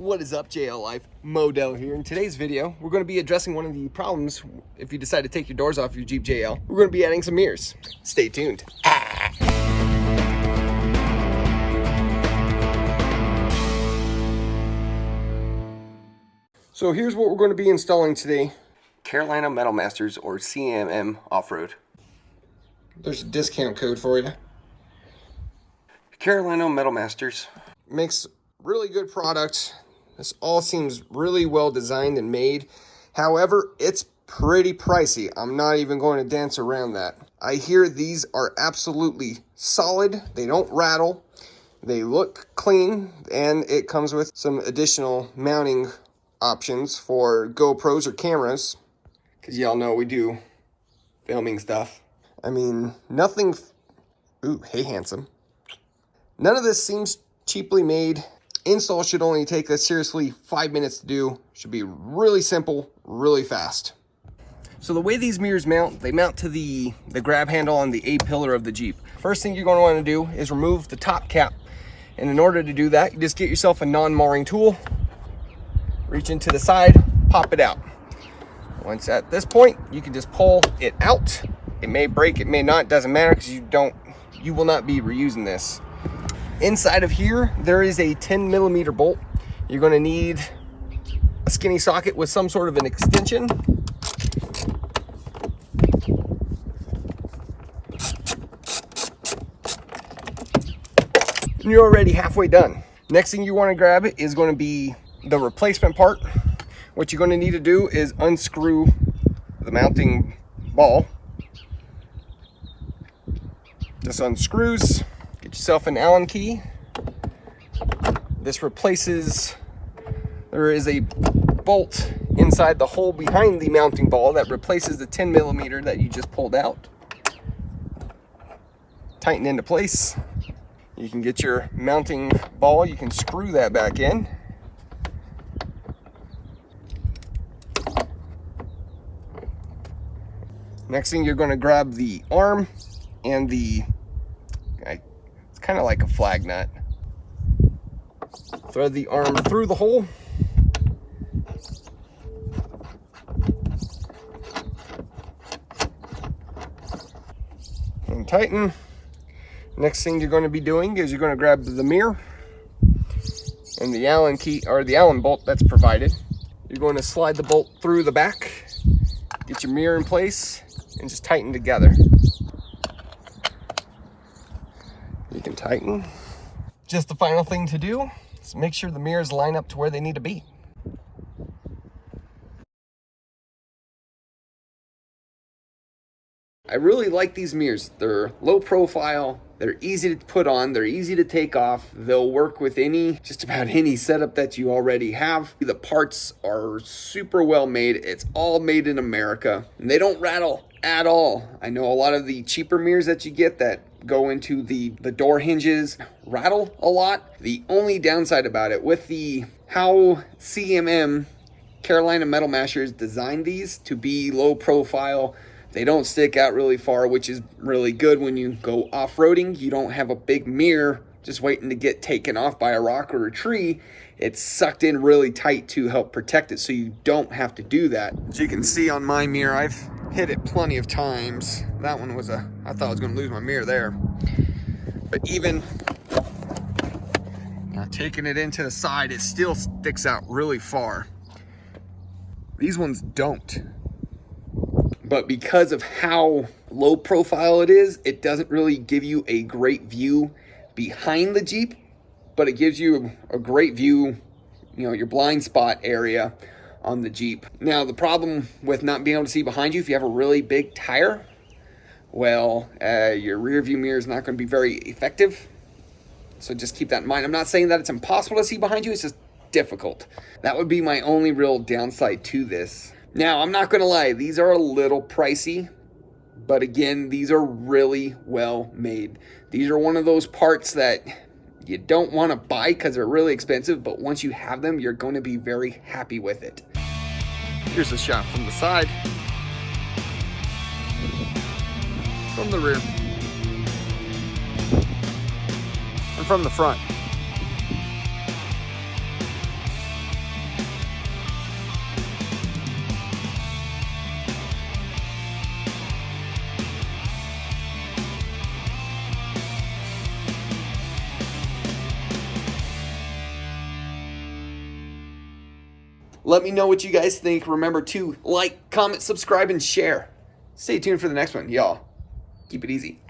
What is up, JL Life? Modell here. In today's video, we're going to be addressing one of the problems if you decide to take your doors off your Jeep JL. We're going to be adding some mirrors. Stay tuned. So here's what we're going to be installing today. Carolina Metal Masters, or CMM off-road. There's a discount code for you. Carolina Metal Masters makes really good product. This all seems really well designed and made. However, it's pretty pricey. I'm not even going to dance around that. I hear these are absolutely solid. They don't rattle. They look clean, and it comes with some additional mounting options for GoPros or cameras. Because y'all know we do filming stuff. I mean, nothing... Ooh, hey, handsome. None of this seems cheaply made. Install should only take us seriously 5 minutes to do. Should be really simple, really fast. So the way these mirrors mount, they mount to the grab handle on the A-pillar of the Jeep. First thing you're going to want to do is remove the top cap. And in order to do that, you just get yourself a non-marring tool, reach into the side, pop it out. Once at this point, you can just pull it out. It may break, it may not, doesn't matter, because you will not be reusing this. Inside of here, there is a 10mm bolt. You're going to need a skinny socket with some sort of an extension. And you're already halfway done. Next thing you want to grab is going to be the replacement part. What you're going to need to do is unscrew the mounting ball. This unscrews. Get yourself an Allen key. This replaces, there is a bolt inside the hole behind the mounting ball that replaces the 10mm that you just pulled out. Tighten into place. You can get your mounting ball, you can screw that back in. Next thing, you're going to grab the arm and the, it's kind of like a flag nut. Thread the arm through the hole. And tighten. Next thing you're going to be doing is you're going to grab the mirror and the Allen key, or the Allen bolt that's provided. You're going to slide the bolt through the back, get your mirror in place, and just tighten together. You can tighten. Just the final thing to do is make sure the mirrors line up to where they need to be. I really like these mirrors. They're low profile, they're easy to put on, they're easy to take off. They'll work with just about any setup that you already have. The parts are super well made. It's all made in America, and they don't rattle at all. I know a lot of the cheaper mirrors that you get that go into the door hinges rattle a lot. The only downside about it, with how CMM, Carolina Metal Masters, designed these to be low profile, they don't stick out really far, which is really good when you go off-roading. You don't have a big mirror just waiting to get taken off by a rock or a tree. It's sucked in really tight to help protect it, so you don't have to do that. As you can see on my mirror, I've hit it plenty of times. That one was I thought I was going to lose my mirror there. But even now, taking it into the side, it still sticks out really far. These ones don't. But because of how low profile it is, it doesn't really give you a great view behind the Jeep, but it gives you a great view, your blind spot area on the Jeep. Now, the problem with not being able to see behind you, if you have a really big tire, well, your rear view mirror is not going to be very effective. So just keep that in mind. I'm not saying that it's impossible to see behind you, it's just difficult. That would be my only real downside to this. Now, I'm not going to lie, these are a little pricey, but again, these are really well made. These are one of those parts that you don't want to buy because they're really expensive, but once you have them, you're going to be very happy with it. Here's a shot from the side, from the rear, and from the front. Let me know what you guys think. Remember to like, comment, subscribe, and share. Stay tuned for the next one, y'all. Keep it easy.